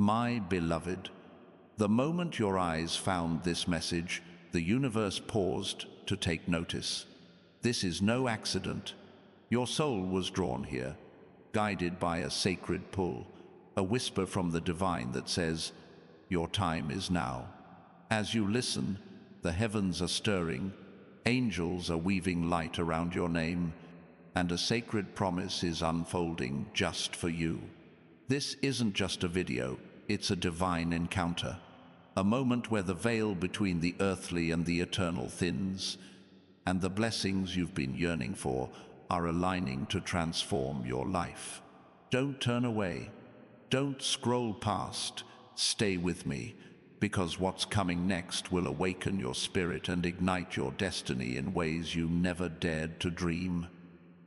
My beloved, the moment your eyes found this message, the universe paused to take notice. This is no accident. Your soul was drawn here, guided by a sacred pull, a whisper from the divine that says, "Your time is now." As you listen, the heavens are stirring, angels are weaving light around your name, and a sacred promise is unfolding just for you. This isn't just a video, it's a divine encounter, a moment where the veil between the earthly and the eternal thins, and the blessings you've been yearning for are aligning to transform your life. Don't turn away. Don't scroll past. Stay with me, because what's coming next will awaken your spirit and ignite your destiny in ways you never dared to dream.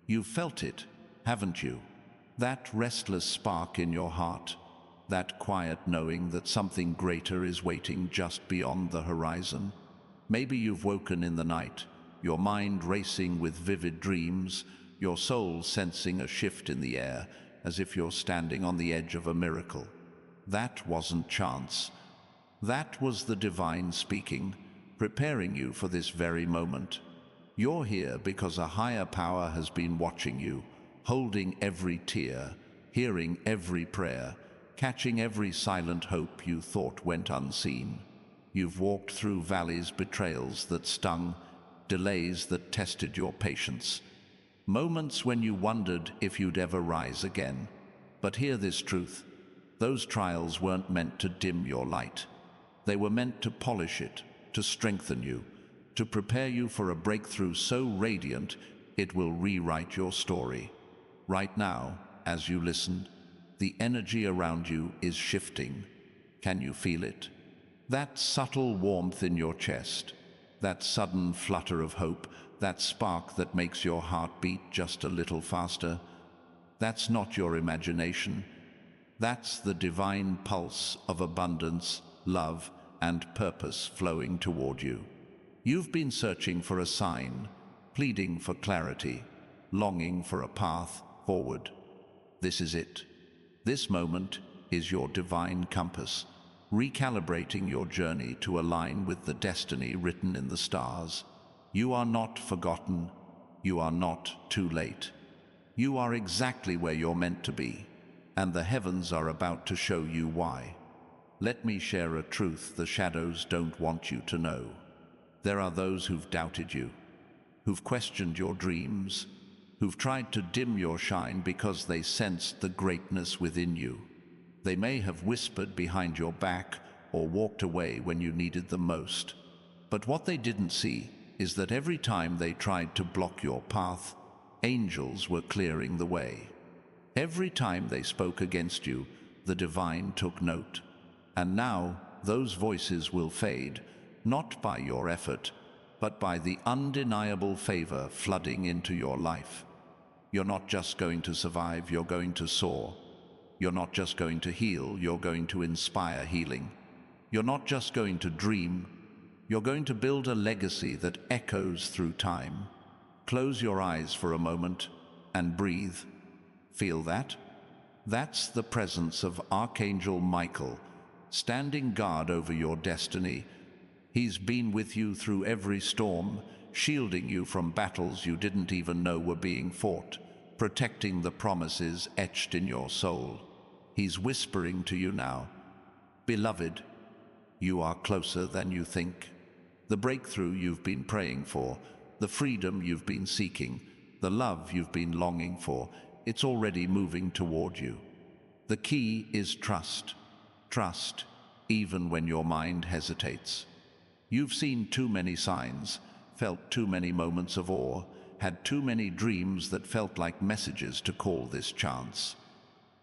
You've felt it, haven't you? That restless spark in your heart, that quiet knowing that something greater is waiting just beyond the horizon. Maybe you've woken in the night, your mind racing with vivid dreams, your soul sensing a shift in the air, as if you're standing on the edge of a miracle. That wasn't chance. That was the divine speaking, preparing you for this very moment. You're here because a higher power has been watching you, holding every tear, hearing every prayer, catching every silent hope you thought went unseen. You've walked through valleys, betrayals that stung, delays that tested your patience, moments when you wondered if you'd ever rise again. But hear this truth: those trials weren't meant to dim your light. They were meant to polish it, to strengthen you, to prepare you for a breakthrough so radiant it will rewrite your story. Right now, as you listen, the energy around you is shifting. Can you feel it? That subtle warmth in your chest, that sudden flutter of hope, that spark that makes your heart beat just a little faster. That's not your imagination. That's the divine pulse of abundance, love, and purpose flowing toward you. You've been searching for a sign, pleading for clarity, longing for a path forward. This is it. This moment is your divine compass, recalibrating your journey to align with the destiny written in the stars. You are not forgotten. You are not too late. You are exactly where you're meant to be, and the heavens are about to show you why. Let me share a truth the shadows don't want you to know. There are those who've doubted you, who've questioned your dreams, who've tried to dim your shine because they sensed the greatness within you. They may have whispered behind your back or walked away when you needed them most. But what they didn't see is that every time they tried to block your path, angels were clearing the way. Every time they spoke against you, the divine took note. And now those voices will fade, not by your effort, but by the undeniable favor flooding into your life. You're not just going to survive, you're going to soar. You're not just going to heal, you're going to inspire healing. You're not just going to dream, you're going to build a legacy that echoes through time. Close your eyes for a moment and breathe. Feel that? That's the presence of Archangel Michael, standing guard over your destiny. He's been with you through every storm, shielding you from battles you didn't even know were being fought, protecting the promises etched in your soul. He's whispering to you now, "Beloved, you are closer than you think." The breakthrough you've been praying for, the freedom you've been seeking, the love you've been longing for, it's already moving toward you. The key is trust. Trust, even when your mind hesitates. You've seen too many signs, felt too many moments of awe, had too many dreams that felt like messages to call this chance.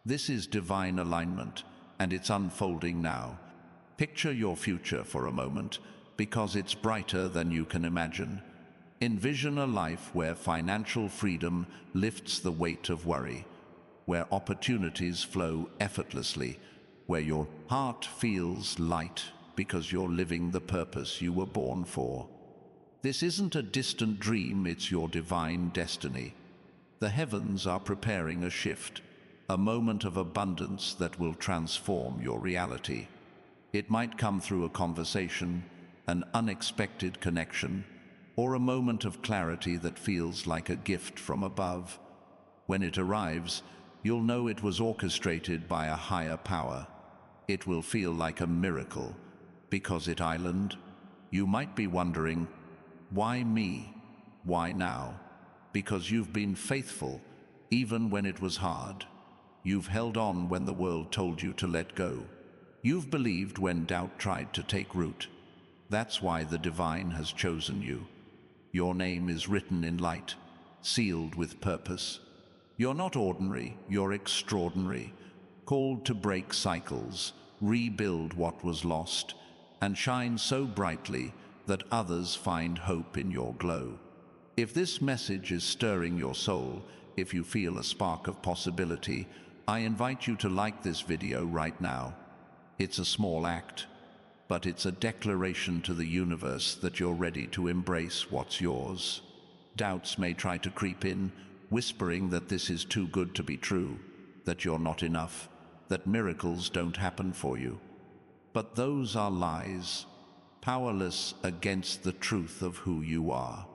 This is divine alignment, and it's unfolding now. Picture your future for a moment, because it's brighter than you can imagine. Envision a life where financial freedom lifts the weight of worry, where opportunities flow effortlessly, where your heart feels light because you're living the purpose you were born for. This isn't a distant dream, it's your divine destiny. The heavens are preparing a shift, a moment of abundance that will transform your reality. It might come through a conversation, an unexpected connection, or a moment of clarity that feels like a gift from above. When it arrives, you'll know it was orchestrated by a higher power. It will feel like a miracle, because it island. You might be wondering, why me? Why now? Because you've been faithful, even when it was hard. You've held on when the world told you to let go. You've believed when doubt tried to take root. That's why the divine has chosen you. Your name is written in light, sealed with purpose. You're not ordinary, you're extraordinary, called to break cycles, rebuild what was lost, and shine so brightly that others find hope in your glow. If this message is stirring your soul, if you feel a spark of possibility, I invite you to like this video right now. It's a small act, but it's a declaration to the universe that you're ready to embrace what's yours. Doubts may try to creep in, whispering that this is too good to be true, that you're not enough, that miracles don't happen for you. But those are lies, powerless against the truth of who you are.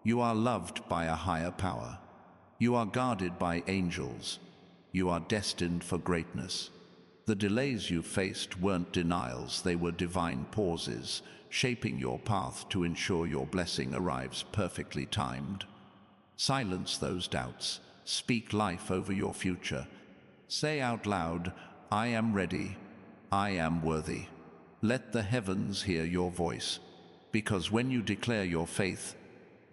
You are loved by a higher power. You are guarded by angels. You are destined for greatness. The delays you faced weren't denials, they were divine pauses, shaping your path to ensure your blessing arrives perfectly timed. Silence those doubts. Speak life over your future. Say out loud, I am ready. I am worthy. Let the heavens hear your voice, because when you declare your faith,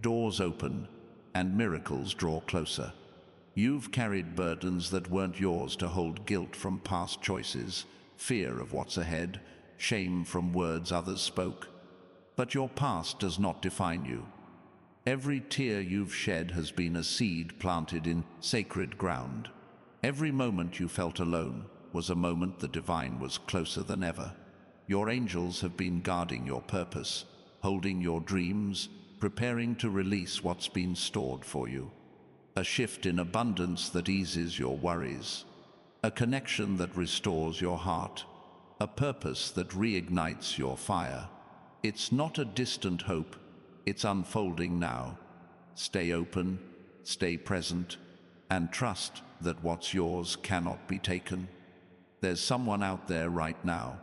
doors open and miracles draw closer. You've carried burdens that weren't yours to hold, guilt from past choices, fear of what's ahead, shame from words others spoke. But your past does not define you. Every tear you've shed has been a seed planted in sacred ground. Every moment you felt alone was a moment the divine was closer than ever. Your angels have been guarding your purpose, holding your dreams, preparing to release what's been stored for you. A shift in abundance that eases your worries. A connection that restores your heart. A purpose that reignites your fire. It's not a distant hope, it's unfolding now. Stay open, stay present, and trust that what's yours cannot be taken. There's someone out there right now,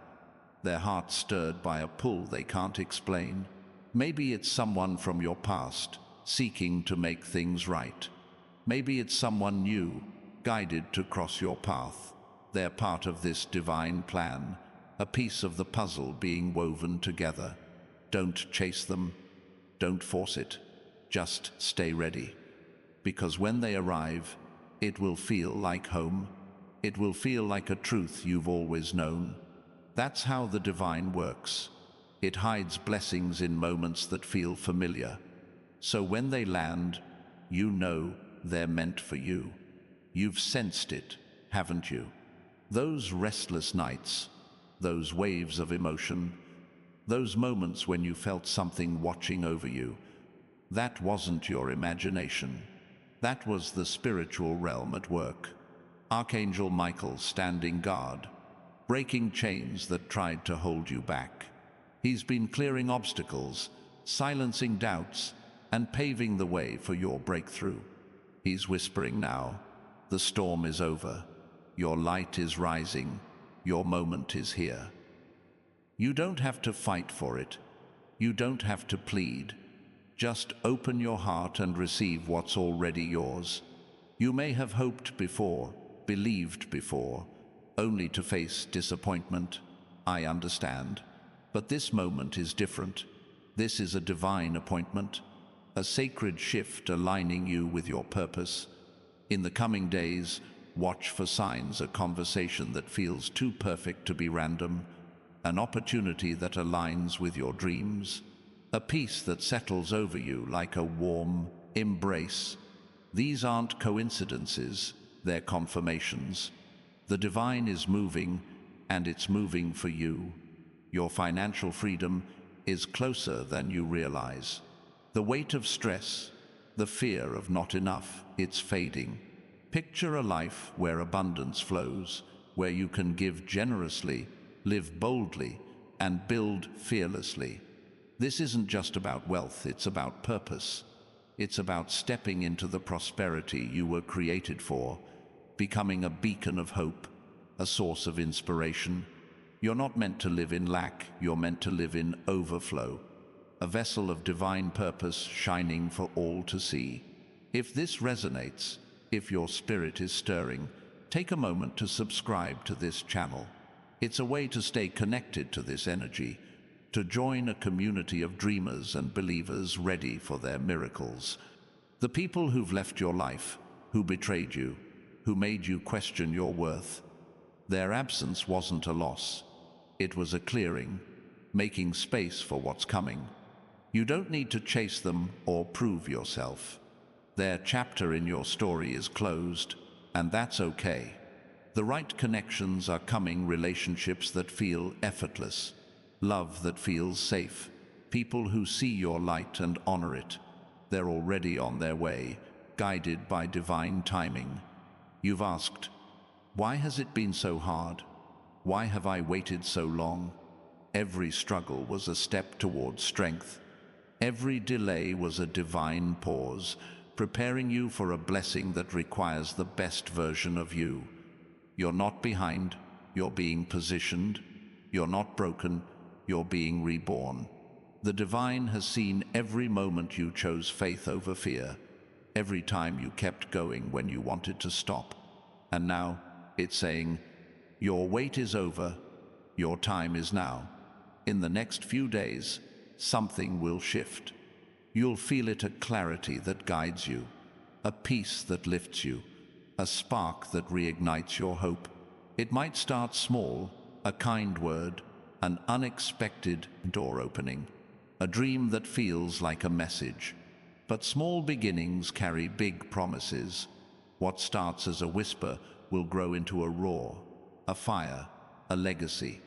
their heart stirred by a pull they can't explain. Maybe it's someone from your past, seeking to make things right. Maybe it's someone new, guided to cross your path. They're part of this divine plan, a piece of the puzzle being woven together. Don't chase them, don't force it, just stay ready. Because when they arrive, it will feel like home. It will feel like a truth you've always known. That's how the divine works. It hides blessings in moments that feel familiar. So when they land, you know they're meant for you. You've sensed it, haven't you? Those restless nights, those waves of emotion, those moments when you felt something watching over you, that wasn't your imagination. That was the spiritual realm at work. Archangel Michael standing guard, breaking chains that tried to hold you back. He's been clearing obstacles, silencing doubts, and paving the way for your breakthrough. He's whispering now, the storm is over, your light is rising, your moment is here. You don't have to fight for it. You don't have to plead. Just open your heart and receive what's already yours. You may have hoped before, believed before, only to face disappointment. I understand. But this moment is different. This is a divine appointment, a sacred shift aligning you with your purpose. In the coming days, watch for signs, a conversation that feels too perfect to be random, an opportunity that aligns with your dreams, a peace that settles over you like a warm embrace. These aren't coincidences, they're confirmations. The divine is moving, and it's moving for you. Your financial freedom is closer than you realize. The weight of stress, the fear of not enough, it's fading. Picture a life where abundance flows, where you can give generously, live boldly, and build fearlessly. This isn't just about wealth, it's about purpose. It's about stepping into the prosperity you were created for, becoming a beacon of hope, a source of inspiration. You're not meant to live in lack, you're meant to live in overflow, a vessel of divine purpose shining for all to see. If this resonates, if your spirit is stirring, take a moment to subscribe to this channel. It's a way to stay connected to this energy, to join a community of dreamers and believers ready for their miracles. The people who've left your life, who betrayed you, who made you question your worth, their absence wasn't a loss. It was a clearing, making space for what's coming. You don't need to chase them or prove yourself. Their chapter in your story is closed, and that's okay. The right connections are coming, relationships that feel effortless, love that feels safe, people who see your light and honor it. They're already on their way, guided by divine timing. You've asked, why has it been so hard? Why have I waited so long? Every struggle was a step towards strength. Every delay was a divine pause, preparing you for a blessing that requires the best version of you. You're not behind, you're being positioned. You're not broken, you're being reborn. The divine has seen every moment you chose faith over fear, every time you kept going when you wanted to stop. And now it's saying, your wait is over, your time is now. In the next few days, something will shift. You'll feel it, a clarity that guides you, a peace that lifts you, a spark that reignites your hope. It might start small, a kind word, an unexpected door opening, a dream that feels like a message. But small beginnings carry big promises. What starts as a whisper will grow into a roar, a fire, a legacy.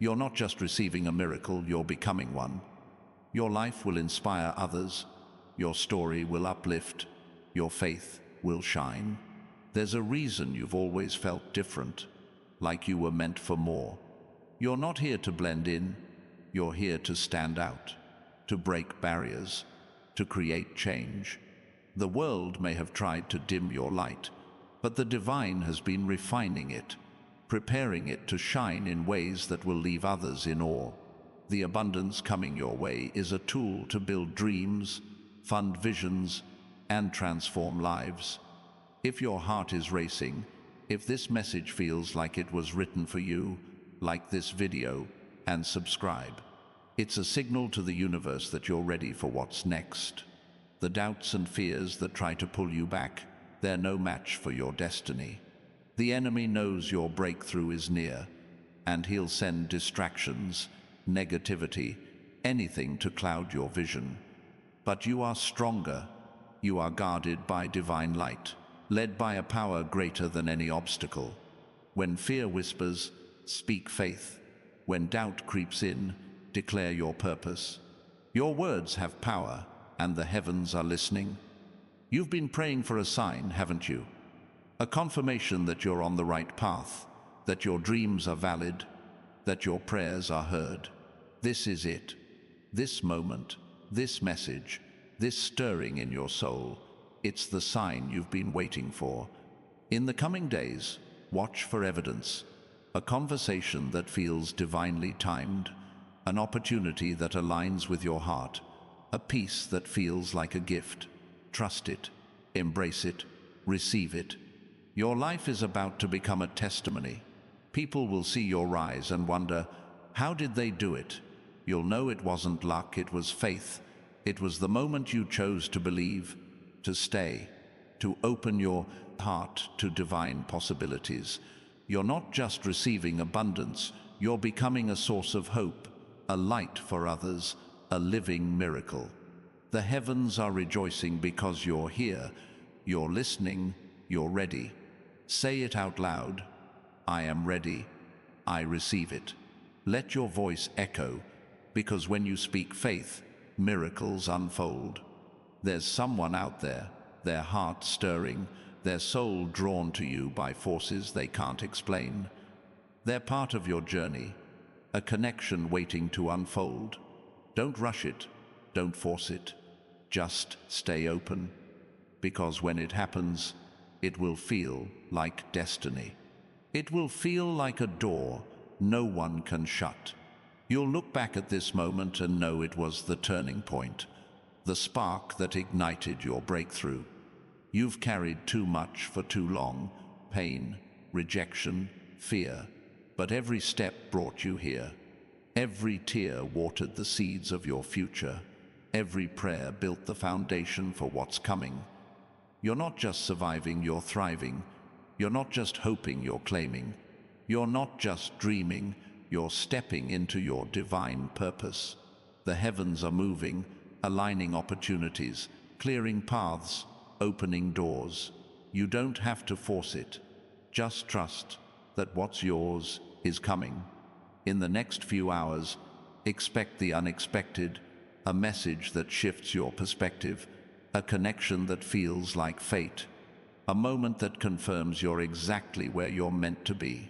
You're not just receiving a miracle, you're becoming one. Your life will inspire others, your story will uplift, your faith will shine. There's a reason you've always felt different, like you were meant for more. You're not here to blend in, you're here to stand out, to break barriers, to create change. The world may have tried to dim your light, but the divine has been refining it, preparing it to shine in ways that will leave others in awe. The abundance coming your way is a tool to build dreams, fund visions, and transform lives. If your heart is racing, if this message feels like it was written for you, like this video and subscribe. It's a signal to the universe that you're ready for what's next. The doubts and fears that try to pull you back, they're no match for your destiny. The enemy knows your breakthrough is near, and he'll send distractions, negativity, anything to cloud your vision. But you are stronger. You are guarded by divine light, led by a power greater than any obstacle. When fear whispers, speak faith. When doubt creeps in, declare your purpose. Your words have power, and the heavens are listening. You've been praying for a sign, haven't you? A confirmation that you're on the right path, that your dreams are valid, that your prayers are heard. This is it. This moment, this message, this stirring in your soul, it's the sign you've been waiting for. In the coming days, watch for evidence. A conversation that feels divinely timed, an opportunity that aligns with your heart, a peace that feels like a gift. Trust it, embrace it, receive it. Your life is about to become a testimony. People will see your rise and wonder, how did they do it? You'll know it wasn't luck, it was faith. It was the moment you chose to believe, to stay, to open your heart to divine possibilities. You're not just receiving abundance, you're becoming a source of hope, a light for others, a living miracle. The heavens are rejoicing because you're here, you're listening, you're ready. Say it out loud. I am ready. I receive it. Let your voice echo, because when you speak faith, miracles unfold. There's someone out there, their heart stirring, their soul drawn to you by forces they can't explain. They're part of your journey, a connection waiting to unfold. Don't rush it, don't force it, just stay open, because when it happens, it will feel like destiny. It will feel like a door no one can shut. You'll look back at this moment and know it was the turning point, the spark that ignited your breakthrough. You've carried too much for too long, pain, rejection, fear, but every step brought you here. Every tear watered the seeds of your future. Every prayer built the foundation for what's coming. You're not just surviving, you're thriving. You're not just hoping, you're claiming. You're not just dreaming, you're stepping into your divine purpose. The heavens are moving, aligning opportunities, clearing paths, opening doors. You don't have to force it. Just trust that what's yours is coming. In the next few hours, expect the unexpected, a message that shifts your perspective, a connection that feels like fate, a moment that confirms you're exactly where you're meant to be.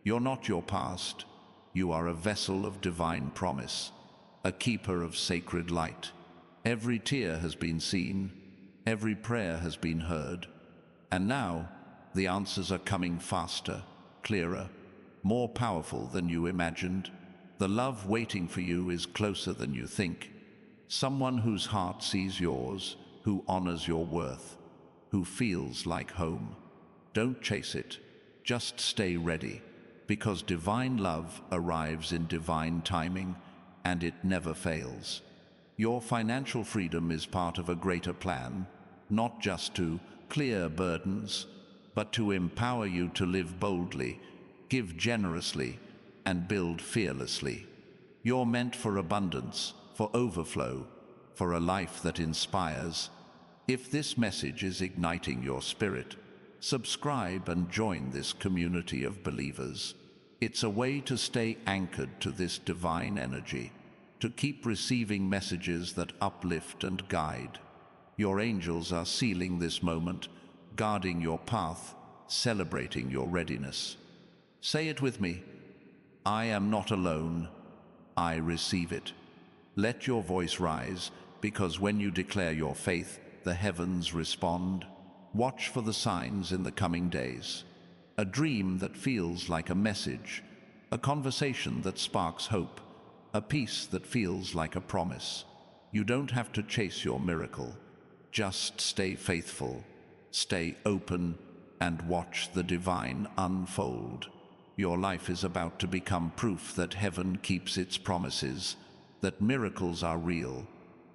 You're not your past. You are a vessel of divine promise, a keeper of sacred light. Every tear has been seen, every prayer has been heard, and now the answers are coming faster, clearer, more powerful than you imagined. The love waiting for you is closer than you think. Someone whose heart sees yours, who honors your worth, who feels like home. Don't chase it, just stay ready, because divine love arrives in divine timing, and it never fails. Your financial freedom is part of a greater plan, not just to clear burdens, but to empower you to live boldly, give generously, and build fearlessly. You're meant for abundance, for overflow, for a life that inspires. If this message is igniting your spirit, subscribe and join this community of believers. It's a way to stay anchored to this divine energy, to keep receiving messages that uplift and guide. Your angels are sealing this moment, guarding your path, celebrating your readiness. Say it with me. I am not alone. I receive it. Let your voice rise, because when you declare your faith, the heavens respond. Watch for the signs in the coming days. A dream that feels like a message, a conversation that sparks hope, a peace that feels like a promise. You don't have to chase your miracle. Just stay faithful, stay open, and watch the divine unfold. Your life is about to become proof that heaven keeps its promises, that miracles are real,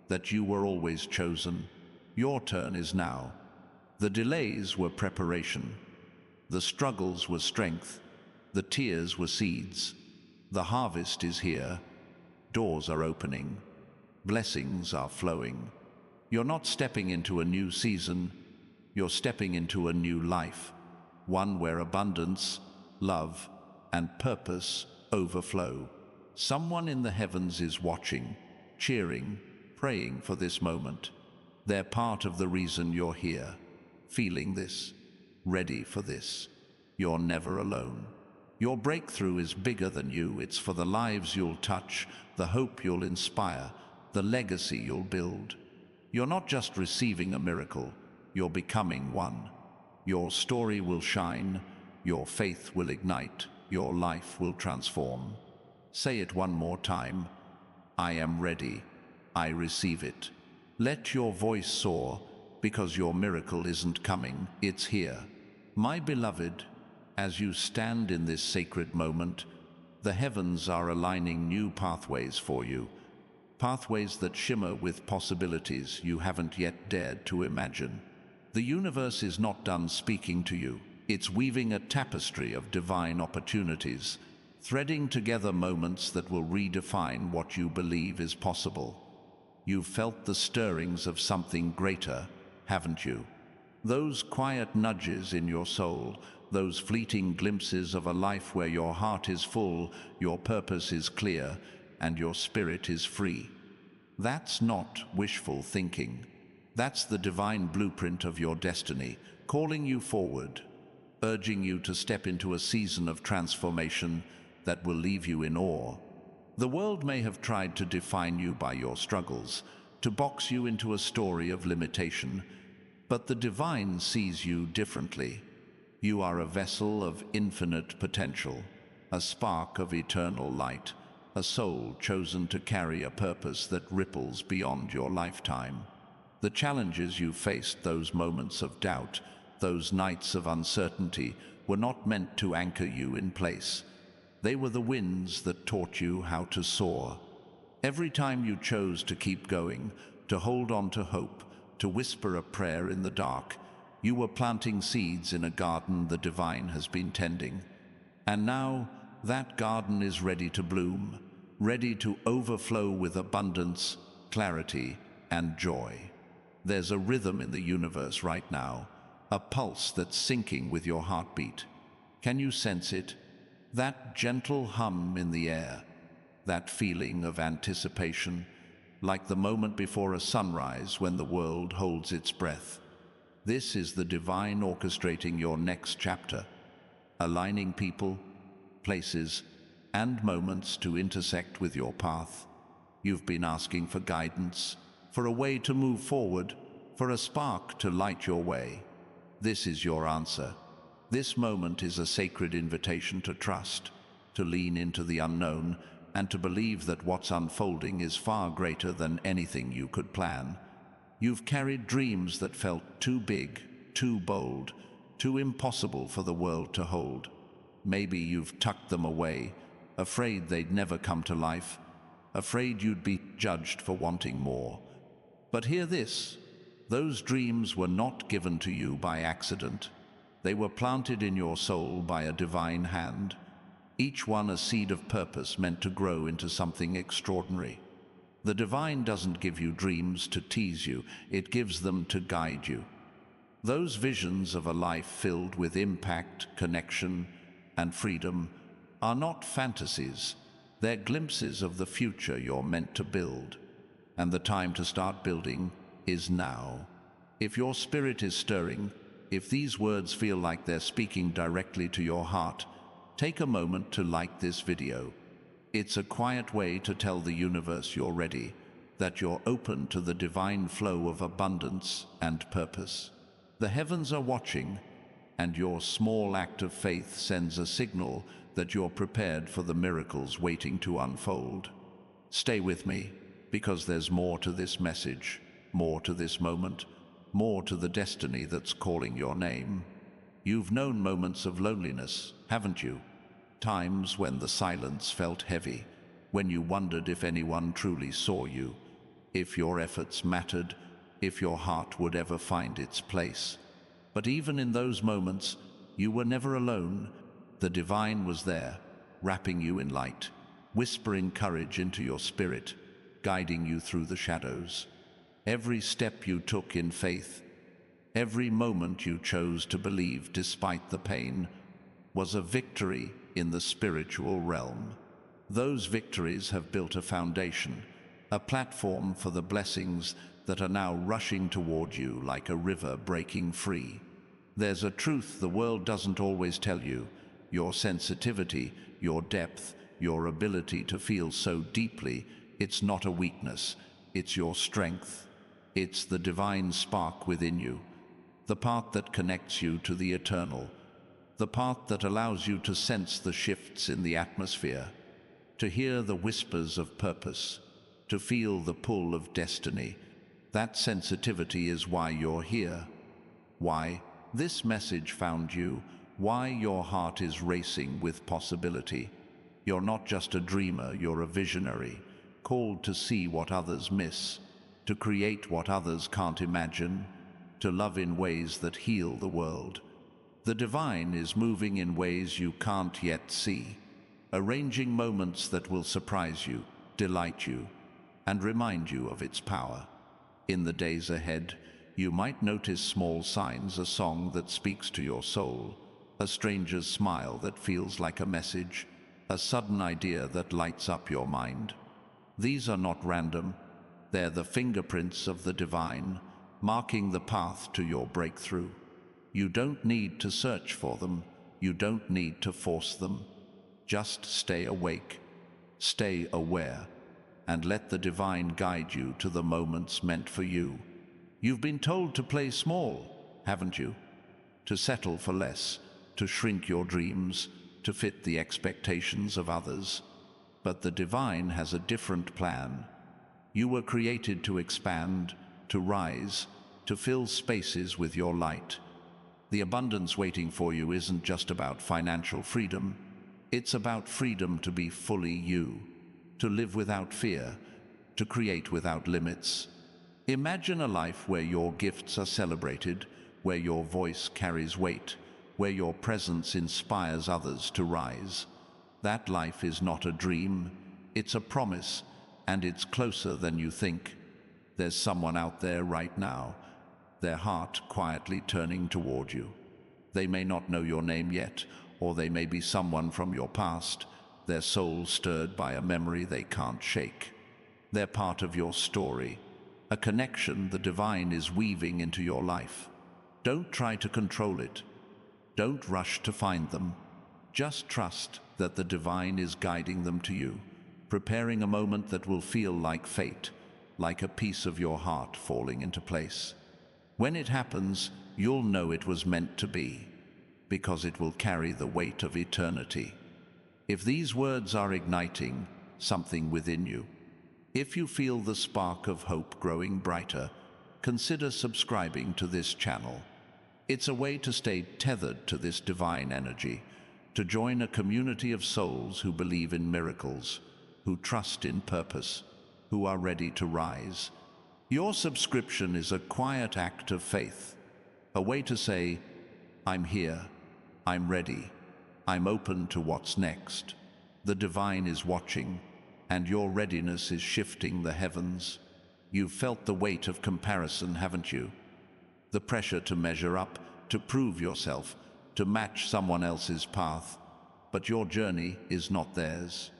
that you were always chosen. Your turn is now. The delays were preparation. The struggles were strength. The tears were seeds. The harvest is here. Doors are opening. Blessings are flowing. You're not stepping into a new season. You're stepping into a new life, one where abundance, love, and purpose overflow. Someone in the heavens is watching, cheering, praying for this moment. They're part of the reason you're here, feeling this, ready for this. You're never alone. Your breakthrough is bigger than you. It's for the lives you'll touch, the hope you'll inspire, the legacy you'll build. You're not just receiving a miracle, you're becoming one. Your story will shine, your faith will ignite, your life will transform. Say it one more time. I am ready. I receive it. Let your voice soar, because your miracle isn't coming, it's here. My beloved, as you stand in this sacred moment, the heavens are aligning new pathways for you, pathways that shimmer with possibilities you haven't yet dared to imagine. The universe is not done speaking to you. It's weaving a tapestry of divine opportunities, threading together moments that will redefine what you believe is possible. You've felt the stirrings of something greater, haven't you? Those quiet nudges in your soul, those fleeting glimpses of a life where your heart is full, your purpose is clear, and your spirit is free. That's not wishful thinking. That's the divine blueprint of your destiny, calling you forward, urging you to step into a season of transformation that will leave you in awe. The world may have tried to define you by your struggles, to box you into a story of limitation, but the divine sees you differently. You are a vessel of infinite potential, a spark of eternal light, a soul chosen to carry a purpose that ripples beyond your lifetime. The challenges you faced, those moments of doubt, those nights of uncertainty, were not meant to anchor you in place. They were the winds that taught you how to soar. Every time you chose to keep going, to hold on to hope, to whisper a prayer in the dark, you were planting seeds in a garden the divine has been tending. And now, that garden is ready to bloom, ready to overflow with abundance, clarity, and joy. There's a rhythm in the universe right now, a pulse that's syncing with your heartbeat. Can you sense it? That gentle hum in the air, that feeling of anticipation, like the moment before a sunrise when the world holds its breath. This is the divine orchestrating your next chapter, aligning people, places, and moments to intersect with your path. You've been asking for guidance, for a way to move forward, for a spark to light your way. This is your answer. This moment is a sacred invitation to trust, to lean into the unknown, and to believe that what's unfolding is far greater than anything you could plan. You've carried dreams that felt too big, too bold, too impossible for the world to hold. Maybe you've tucked them away, afraid they'd never come to life, afraid you'd be judged for wanting more. But hear this, those dreams were not given to you by accident. They were planted in your soul by a divine hand, each one a seed of purpose meant to grow into something extraordinary. The divine doesn't give you dreams to tease you, it gives them to guide you. Those visions of a life filled with impact, connection, and freedom are not fantasies, they're glimpses of the future you're meant to build. And the time to start building is now. If your spirit is stirring, if these words feel like they're speaking directly to your heart, take a moment to like this video. It's a quiet way to tell the universe you're ready, that you're open to the divine flow of abundance and purpose. The heavens are watching, and your small act of faith sends a signal that you're prepared for the miracles waiting to unfold. Stay with me, because there's more to this message, more to this moment, more to the destiny that's calling your name. You've known moments of loneliness, haven't you? Times when the silence felt heavy, when you wondered if anyone truly saw you, if your efforts mattered, if your heart would ever find its place. But even in those moments, you were never alone. The divine was there, wrapping you in light, whispering courage into your spirit, guiding you through the shadows. Every step you took in faith, every moment you chose to believe despite the pain, was a victory in the spiritual realm. Those victories have built a foundation, a platform for the blessings that are now rushing toward you like a river breaking free. There's a truth the world doesn't always tell you. Your sensitivity, your depth, your ability to feel so deeply, it's not a weakness, it's your strength. It's the divine spark within you, the part that connects you to the eternal, the part that allows you to sense the shifts in the atmosphere, to hear the whispers of purpose, to feel the pull of destiny. That sensitivity is why you're here, why this message found you, why your heart is racing with possibility. You're not just a dreamer, you're a visionary, called to see what others miss, to create what others can't imagine, to love in ways that heal the world. The divine is moving in ways you can't yet see, arranging moments that will surprise you, delight you, and remind you of its power. In the days ahead, you might notice small signs, a song that speaks to your soul, a stranger's smile that feels like a message, a sudden idea that lights up your mind. These are not random. They're the fingerprints of the divine, marking the path to your breakthrough. You don't need to search for them. You don't need to force them. Just stay awake, stay aware, and let the divine guide you to the moments meant for you. You've been told to play small, haven't you? To settle for less, to shrink your dreams, to fit the expectations of others. But the divine has a different plan. You were created to expand, to rise, to fill spaces with your light. The abundance waiting for you isn't just about financial freedom. It's about freedom to be fully you, to live without fear, to create without limits. Imagine a life where your gifts are celebrated, where your voice carries weight, where your presence inspires others to rise. That life is not a dream, it's a promise, and it's closer than you think. There's someone out there right now, their heart quietly turning toward you. They may not know your name yet, or they may be someone from your past, their soul stirred by a memory they can't shake. They're part of your story, a connection the divine is weaving into your life. Don't try to control it. Don't rush to find them. Just trust that the divine is guiding them to you, preparing a moment that will feel like fate, like a piece of your heart falling into place. When it happens, you'll know it was meant to be, because it will carry the weight of eternity. If these words are igniting something within you, if you feel the spark of hope growing brighter, consider subscribing to this channel. It's a way to stay tethered to this divine energy, to join a community of souls who believe in miracles, who trust in purpose, who are ready to rise. Your subscription is a quiet act of faith, a way to say, I'm here, I'm ready, I'm open to what's next. The divine is watching, and your readiness is shifting the heavens. You've felt the weight of comparison, haven't you? The pressure to measure up, to prove yourself, to match someone else's path. But your journey is not theirs.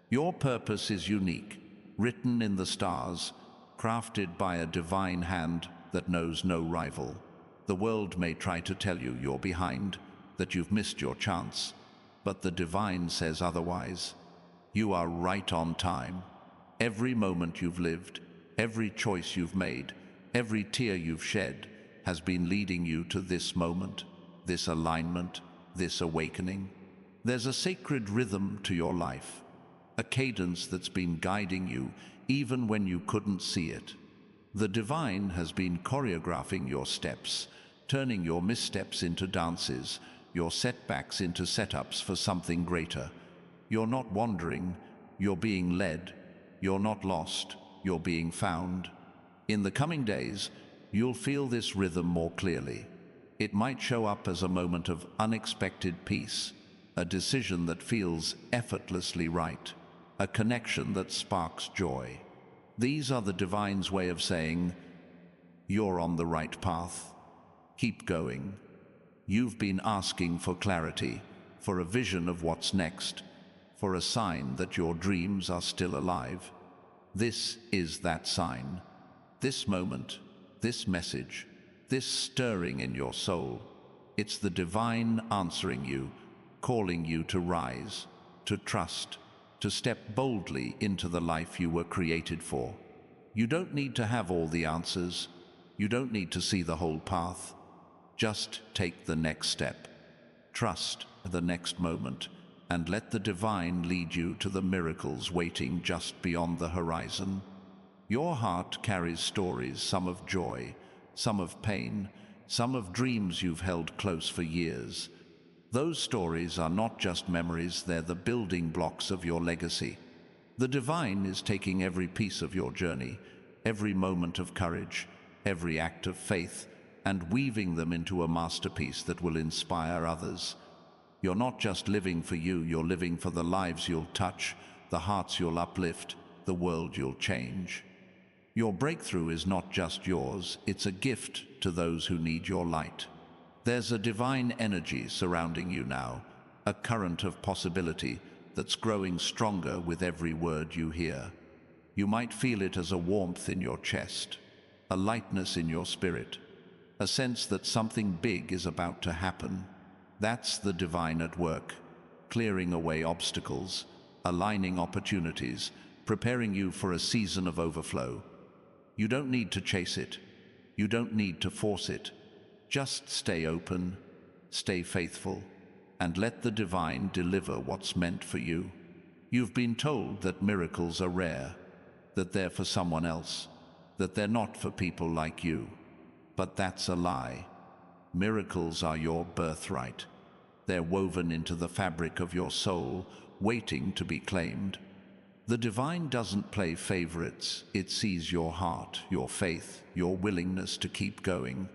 Your purpose is unique, written in the stars, crafted by a divine hand that knows no rival. The world may try to tell you you're behind, that you've missed your chance, but the divine says otherwise. You are right on time. Every moment you've lived, every choice you've made, every tear you've shed has been leading you to this moment, this alignment, this awakening. There's a sacred rhythm to your life, a cadence that's been guiding you even when you couldn't see it. The divine has been choreographing your steps, turning your missteps into dances, your setbacks into setups for something greater. You're not wandering, you're being led. You're not lost, you're being found. In the coming days, you'll feel this rhythm more clearly. It might show up as a moment of unexpected peace, a decision that feels effortlessly right, a connection that sparks joy. These are the divine's way of saying, you're on the right path. Keep going. You've been asking for clarity, for a vision of what's next, for a sign that your dreams are still alive. This is that sign. This moment, this message, this stirring in your soul. It's the divine answering you, calling you to rise, to trust, to step boldly into the life you were created for. You don't need to have all the answers. You don't need to see the whole path. Just take the next step. Trust the next moment, and let the divine lead you to the miracles waiting just beyond the horizon. Your heart carries stories, some of joy, some of pain, some of dreams you've held close for years. Those stories are not just memories, they're the building blocks of your legacy. The divine is taking every piece of your journey, every moment of courage, every act of faith, and weaving them into a masterpiece that will inspire others. You're not just living for you, you're living for the lives you'll touch, the hearts you'll uplift, the world you'll change. Your breakthrough is not just yours, it's a gift to those who need your light. There's a divine energy surrounding you now, a current of possibility that's growing stronger with every word you hear. You might feel it as a warmth in your chest, a lightness in your spirit, a sense that something big is about to happen. That's the divine at work, clearing away obstacles, aligning opportunities, preparing you for a season of overflow. You don't need to chase it. You don't need to force it. Just stay open, stay faithful, and let the divine deliver what's meant for you. You've been told that miracles are rare, that they're for someone else, that they're not for people like you. But that's a lie. Miracles are your birthright. They're woven into the fabric of your soul, waiting to be claimed. The divine doesn't play favorites. It sees your heart, your faith, your willingness to keep going.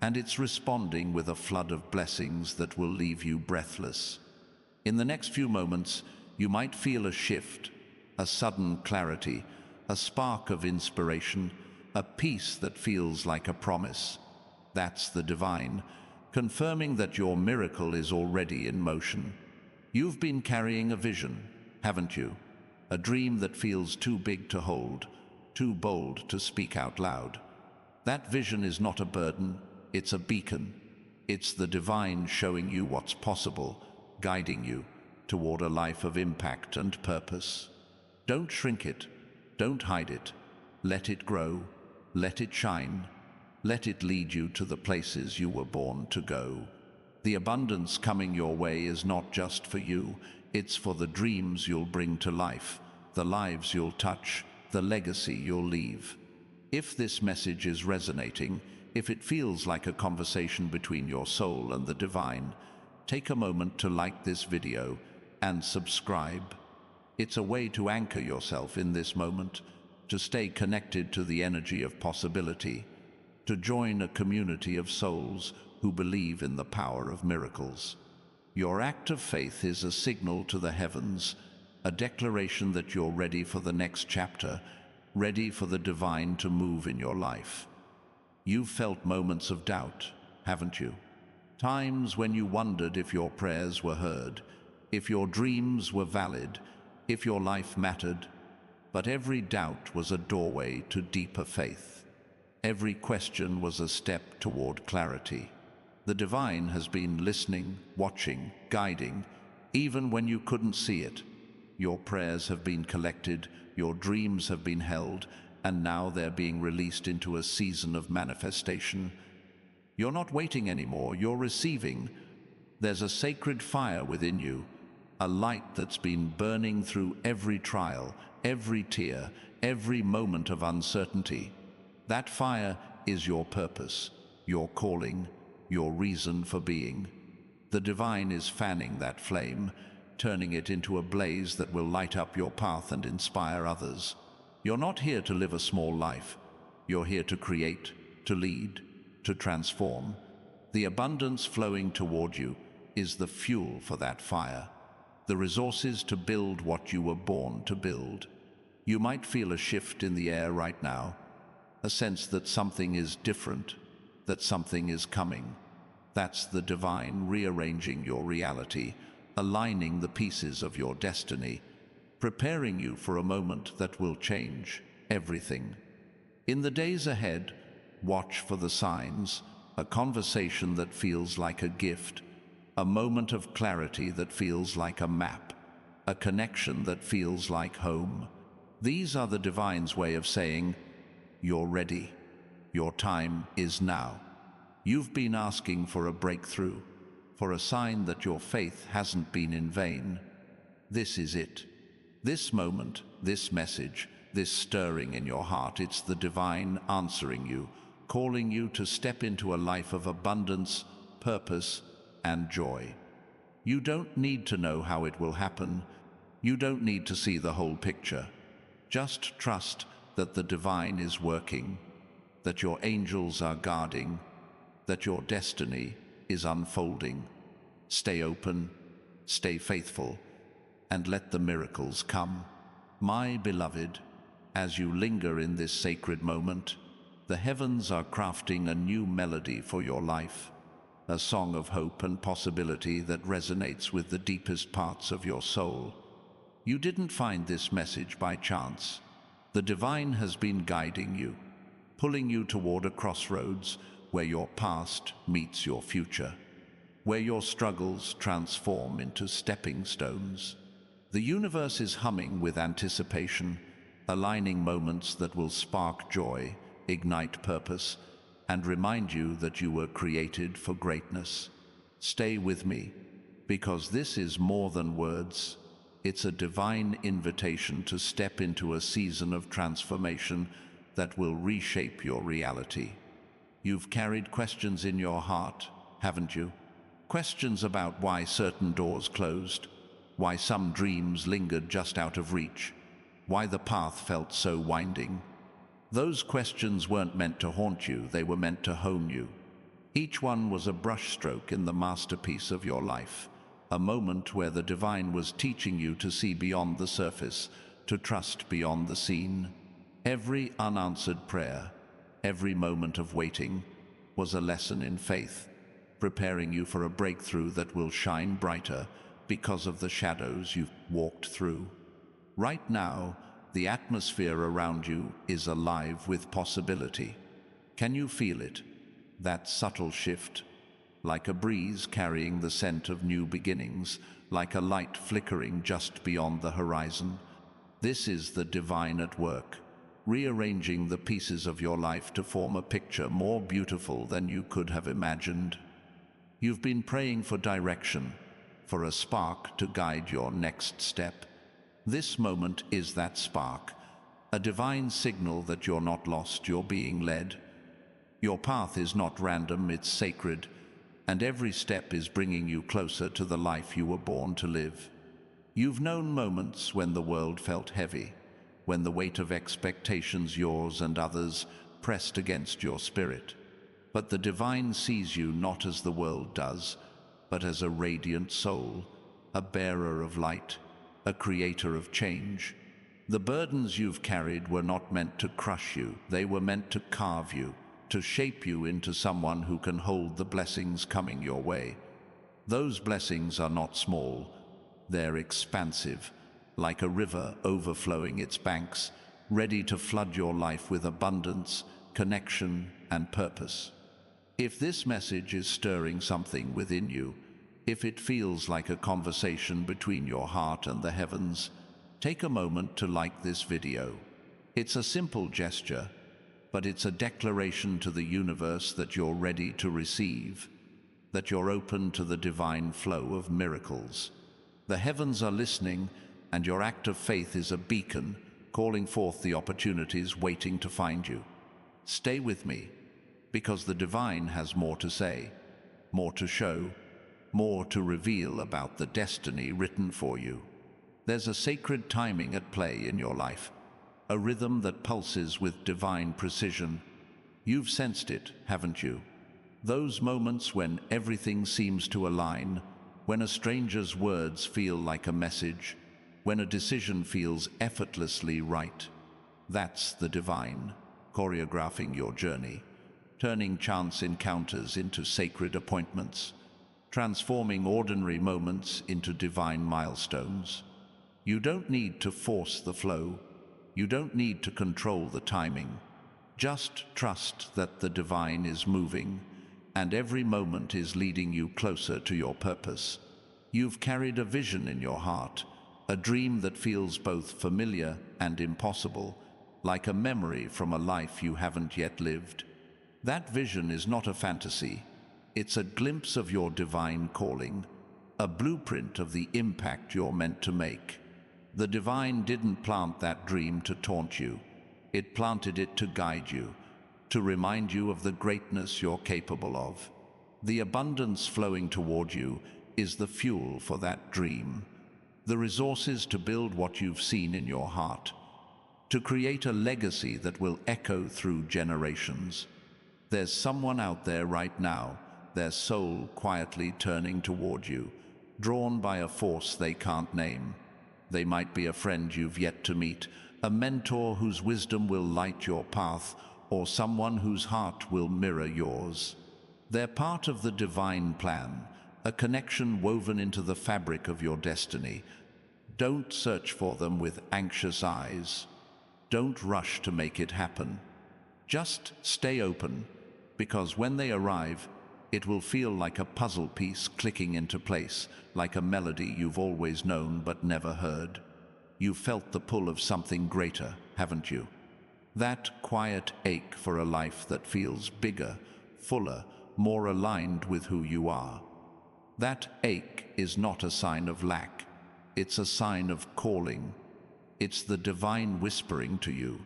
And it's responding with a flood of blessings that will leave you breathless. In the next few moments, you might feel a shift, a sudden clarity, a spark of inspiration, a peace that feels like a promise. That's the divine, confirming that your miracle is already in motion. You've been carrying a vision, haven't you? A dream that feels too big to hold, too bold to speak out loud. That vision is not a burden, it's a beacon. It's the divine showing you what's possible, guiding you toward a life of impact and purpose. Don't shrink it, don't hide it. Let it grow, let it shine, let it lead you to the places you were born to go. The abundance coming your way is not just for you, it's for the dreams you'll bring to life, the lives you'll touch, the legacy you'll leave. If this message is resonating, if it feels like a conversation between your soul and the divine, take a moment to like this video and subscribe. It's a way to anchor yourself in this moment, to stay connected to the energy of possibility, to join a community of souls who believe in the power of miracles. Your act of faith is a signal to the heavens, a declaration that you're ready for the next chapter, ready for the divine to move in your life. You've felt moments of doubt, haven't you? Times when you wondered if your prayers were heard, if your dreams were valid, if your life mattered. But every doubt was a doorway to deeper faith. Every question was a step toward clarity. The divine has been listening, watching, guiding, even when you couldn't see it. Your prayers have been collected, your dreams have been held, and now they're being released into a season of manifestation. You're not waiting anymore, you're receiving. There's a sacred fire within you, a light that's been burning through every trial, every tear, every moment of uncertainty. That fire is your purpose, your calling, your reason for being. The divine is fanning that flame, turning it into a blaze that will light up your path and inspire others. You're not here to live a small life. You're here to create, to lead, to transform. The abundance flowing toward you is the fuel for that fire, the resources to build what you were born to build. You might feel a shift in the air right now, a sense that something is different, that something is coming. That's the divine rearranging your reality, aligning the pieces of your destiny, preparing you for a moment that will change everything. In the days ahead, watch for the signs, a conversation that feels like a gift, a moment of clarity that feels like a map, a connection that feels like home. These are the divine's way of saying, you're ready. Your time is now. You've been asking for a breakthrough, for a sign that your faith hasn't been in vain. This is it. This moment, this message, this stirring in your heart, it's the divine answering you, calling you to step into a life of abundance, purpose, and joy. You don't need to know how it will happen. You don't need to see the whole picture. Just trust that the divine is working, that your angels are guarding, that your destiny is unfolding. Stay open, stay faithful, and let the miracles come. My beloved, as you linger in this sacred moment, the heavens are crafting a new melody for your life, a song of hope and possibility that resonates with the deepest parts of your soul. You didn't find this message by chance. The divine has been guiding you, pulling you toward a crossroads where your past meets your future, where your struggles transform into stepping stones. The universe is humming with anticipation, aligning moments that will spark joy, ignite purpose, and remind you that you were created for greatness. Stay with me, because this is more than words. It's a divine invitation to step into a season of transformation that will reshape your reality. You've carried questions in your heart, haven't you? Questions about why certain doors closed, why some dreams lingered just out of reach, why the path felt so winding. Those questions weren't meant to haunt you, they were meant to hone you. Each one was a brushstroke in the masterpiece of your life, a moment where the divine was teaching you to see beyond the surface, to trust beyond the scene. Every unanswered prayer, every moment of waiting, was a lesson in faith, preparing you for a breakthrough that will shine brighter because of the shadows you've walked through. Right now, the atmosphere around you is alive with possibility. Can you feel it? That subtle shift, like a breeze carrying the scent of new beginnings, like a light flickering just beyond the horizon. This is the divine at work, rearranging the pieces of your life to form a picture more beautiful than you could have imagined. You've been praying for direction, for a spark to guide your next step. This moment is that spark, a divine signal that you're not lost, you're being led. Your path is not random, it's sacred, and every step is bringing you closer to the life you were born to live. You've known moments when the world felt heavy, when the weight of expectations, yours and others, pressed against your spirit. But the divine sees you not as the world does, but as a radiant soul, a bearer of light, a creator of change. The burdens you've carried were not meant to crush you, they were meant to carve you, to shape you into someone who can hold the blessings coming your way. Those blessings are not small, they're expansive, like a river overflowing its banks, ready to flood your life with abundance, connection, and purpose. If this message is stirring something within you, if it feels like a conversation between your heart and the heavens, take a moment to like this video. It's a simple gesture, but it's a declaration to the universe that you're ready to receive, that you're open to the divine flow of miracles. The heavens are listening, and your act of faith is a beacon, calling forth the opportunities waiting to find you. Stay with me, because the divine has more to say, more to show, more to reveal about the destiny written for you. There's a sacred timing at play in your life, a rhythm that pulses with divine precision. You've sensed it, haven't you? Those moments when everything seems to align, when a stranger's words feel like a message, when a decision feels effortlessly right. That's the divine, choreographing your journey, turning chance encounters into sacred appointments, transforming ordinary moments into divine milestones. You don't need to force the flow. You don't need to control the timing. Just trust that the divine is moving, and every moment is leading you closer to your purpose. You've carried a vision in your heart, a dream that feels both familiar and impossible, like a memory from a life you haven't yet lived. That vision is not a fantasy. It's a glimpse of your divine calling, a blueprint of the impact you're meant to make. The divine didn't plant that dream to taunt you. It planted it to guide you, to remind you of the greatness you're capable of. The abundance flowing toward you is the fuel for that dream, the resources to build what you've seen in your heart, to create a legacy that will echo through generations. There's someone out there right now, their soul quietly turning toward you, drawn by a force they can't name. They might be a friend you've yet to meet, a mentor whose wisdom will light your path, or someone whose heart will mirror yours. They're part of the divine plan, a connection woven into the fabric of your destiny. Don't search for them with anxious eyes. Don't rush to make it happen. Just stay open, because when they arrive, it will feel like a puzzle piece clicking into place, like a melody you've always known but never heard. You've felt the pull of something greater, haven't you? That quiet ache for a life that feels bigger, fuller, more aligned with who you are. That ache is not a sign of lack. It's a sign of calling. It's the divine whispering to you,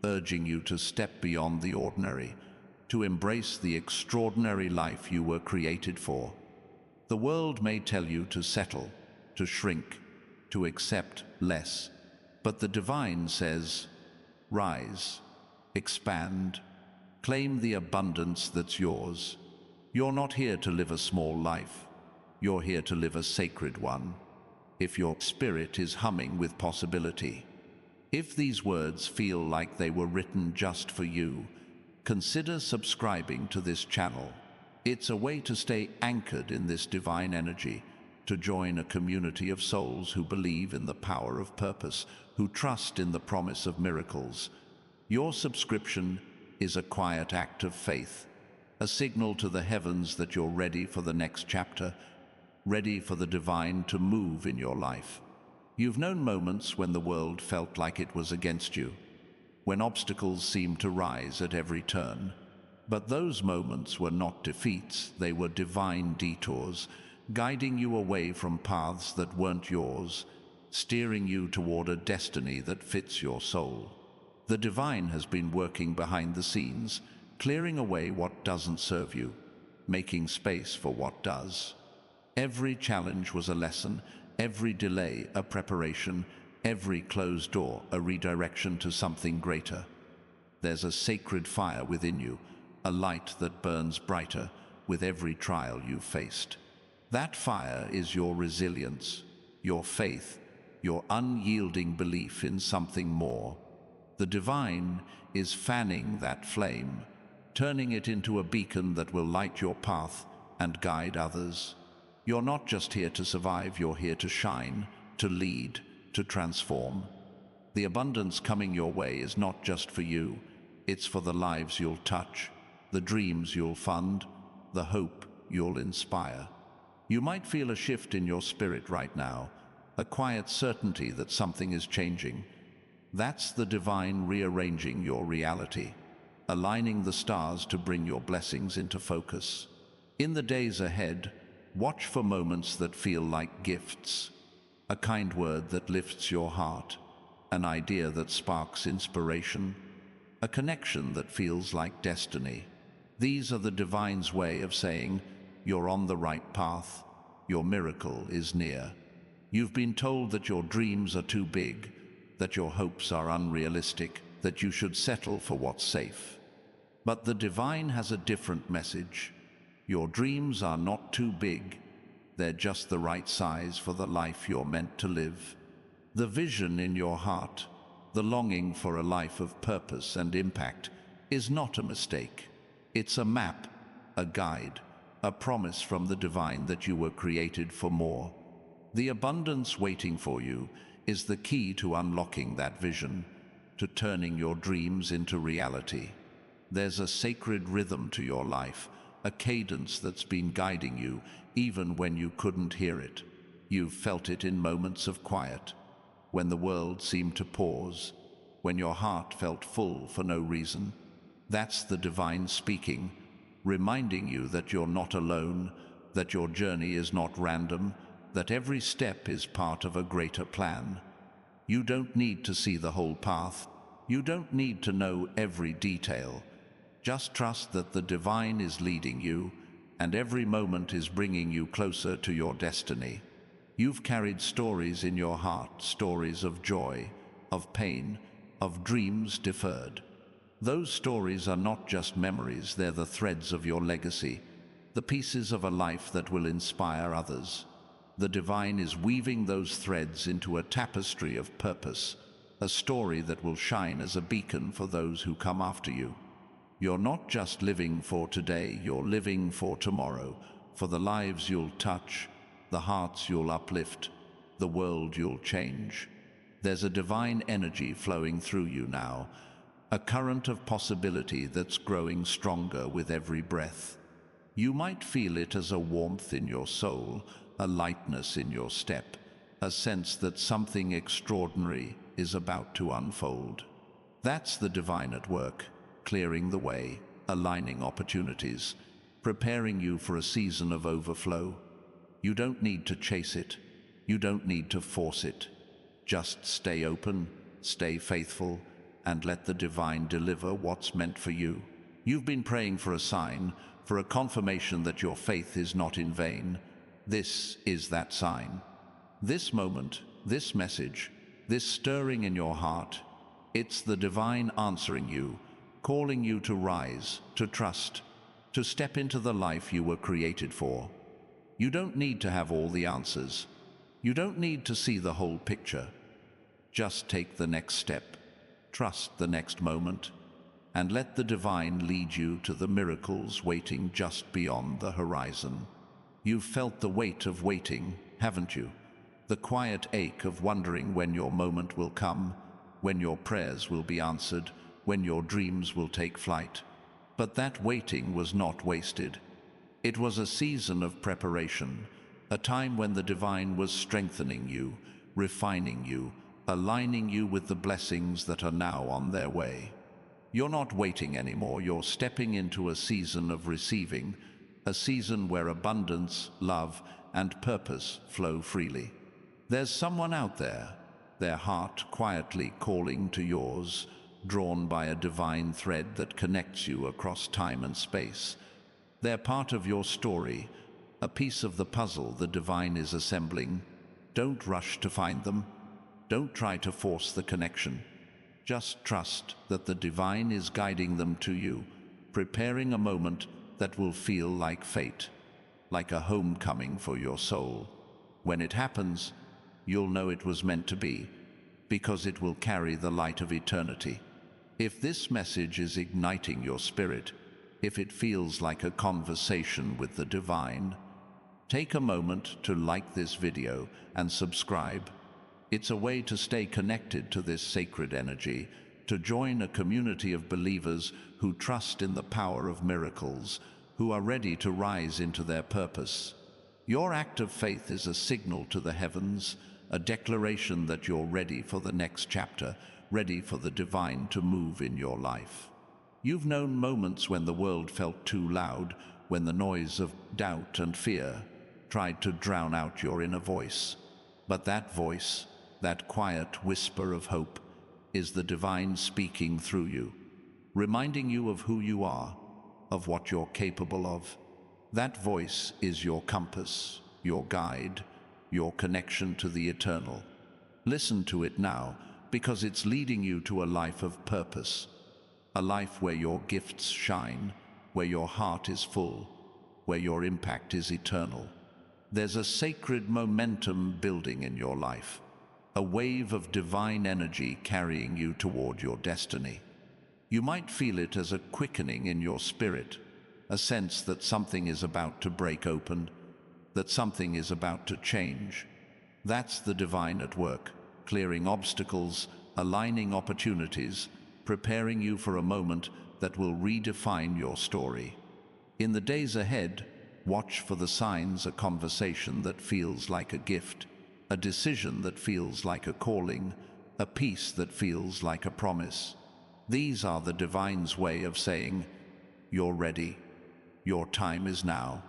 urging you to step beyond the ordinary, to embrace the extraordinary life you were created for. The world may tell you to settle, to shrink, to accept less, but the divine says, rise, expand, claim the abundance that's yours. You're not here to live a small life. You're here to live a sacred one. If your spirit is humming with possibility, if these words feel like they were written just for you, consider subscribing to this channel. It's a way to stay anchored in this divine energy, to join a community of souls who believe in the power of purpose, who trust in the promise of miracles. Your subscription is a quiet act of faith, a signal to the heavens that you're ready for the next chapter, ready for the divine to move in your life. You've known moments when the world felt like it was against you, when obstacles seemed to rise at every turn. But those moments were not defeats, they were divine detours, guiding you away from paths that weren't yours, steering you toward a destiny that fits your soul. The divine has been working behind the scenes, clearing away what doesn't serve you, making space for what does. Every challenge was a lesson, every delay a preparation, every closed door a redirection to something greater. There's a sacred fire within you, a light that burns brighter with every trial you've faced. That fire is your resilience, your faith, your unyielding belief in something more. The divine is fanning that flame, turning it into a beacon that will light your path and guide others. You're not just here to survive, you're here to shine, to lead, to transform. The abundance coming your way is not just for you, it's for the lives you'll touch, the dreams you'll fund, the hope you'll inspire. You might feel a shift in your spirit right now, a quiet certainty that something is changing. That's the divine rearranging your reality, aligning the stars to bring your blessings into focus. In the days ahead, watch for moments that feel like gifts, a kind word that lifts your heart, an idea that sparks inspiration, a connection that feels like destiny. These are the divine's way of saying, you're on the right path, your miracle is near. You've been told that your dreams are too big, that your hopes are unrealistic, that you should settle for what's safe. But the divine has a different message. Your dreams are not too big, they're just the right size for the life you're meant to live. The vision in your heart, the longing for a life of purpose and impact, is not a mistake. It's a map, a guide, a promise from the divine that you were created for more. The abundance waiting for you is the key to unlocking that vision, to turning your dreams into reality. There's a sacred rhythm to your life, a cadence that's been guiding you even when you couldn't hear it. You've felt it in moments of quiet, when the world seemed to pause, when your heart felt full for no reason. That's the divine speaking, reminding you that you're not alone, that your journey is not random, that every step is part of a greater plan. You don't need to see the whole path. You don't need to know every detail. Just trust that the divine is leading you, and every moment is bringing you closer to your destiny. You've carried stories in your heart, stories of joy, of pain, of dreams deferred. Those stories are not just memories, they're the threads of your legacy, the pieces of a life that will inspire others. The divine is weaving those threads into a tapestry of purpose, a story that will shine as a beacon for those who come after you. You're not just living for today, you're living for tomorrow, for the lives you'll touch, the hearts you'll uplift, the world you'll change. There's a divine energy flowing through you now, a current of possibility that's growing stronger with every breath. You might feel it as a warmth in your soul, a lightness in your step, a sense that something extraordinary is about to unfold. That's the divine at work, clearing the way, aligning opportunities, preparing you for a season of overflow. You don't need to chase it. You don't need to force it. Just stay open, stay faithful, and let the divine deliver what's meant for you. You've been praying for a sign, for a confirmation that your faith is not in vain. This is that sign. This moment, this message, this stirring in your heart, it's the divine answering you, calling you to rise, to trust, to step into the life you were created for. You don't need to have all the answers. You don't need to see the whole picture. Just take the next step, trust the next moment, and let the divine lead you to the miracles waiting just beyond the horizon. You've felt the weight of waiting, haven't you? The quiet ache of wondering when your moment will come, when your prayers will be answered, when your dreams will take flight. But that waiting was not wasted. It was a season of preparation, a time when the divine was strengthening you, refining you, aligning you with the blessings that are now on their way. You're not waiting anymore, you're stepping into a season of receiving, a season where abundance, love, and purpose flow freely. There's someone out there, their heart quietly calling to yours, drawn by a divine thread that connects you across time and space. They're part of your story, a piece of the puzzle the divine is assembling. Don't rush to find them. Don't try to force the connection. Just trust that the divine is guiding them to you, preparing a moment that will feel like fate, like a homecoming for your soul. When it happens, you'll know it was meant to be, because it will carry the light of eternity. If this message is igniting your spirit, if it feels like a conversation with the divine, take a moment to like this video and subscribe. It's a way to stay connected to this sacred energy, to join a community of believers who trust in the power of miracles, who are ready to rise into their purpose. Your act of faith is a signal to the heavens, a declaration that you're ready for the next chapter, ready for the divine to move in your life. You've known moments when the world felt too loud, when the noise of doubt and fear tried to drown out your inner voice. But that voice, that quiet whisper of hope, is the divine speaking through you, reminding you of who you are, of what you're capable of. That voice is your compass, your guide, your connection to the eternal. Listen to it now, because it's leading you to a life of purpose, a life where your gifts shine, where your heart is full, where your impact is eternal. There's a sacred momentum building in your life, a wave of divine energy carrying you toward your destiny. You might feel it as a quickening in your spirit, a sense that something is about to break open, that something is about to change. That's the divine at work, clearing obstacles, aligning opportunities, preparing you for a moment that will redefine your story. In the days ahead, watch for the signs, a conversation that feels like a gift, a decision that feels like a calling, a peace that feels like a promise. These are the divine's way of saying, you're ready, your time is now.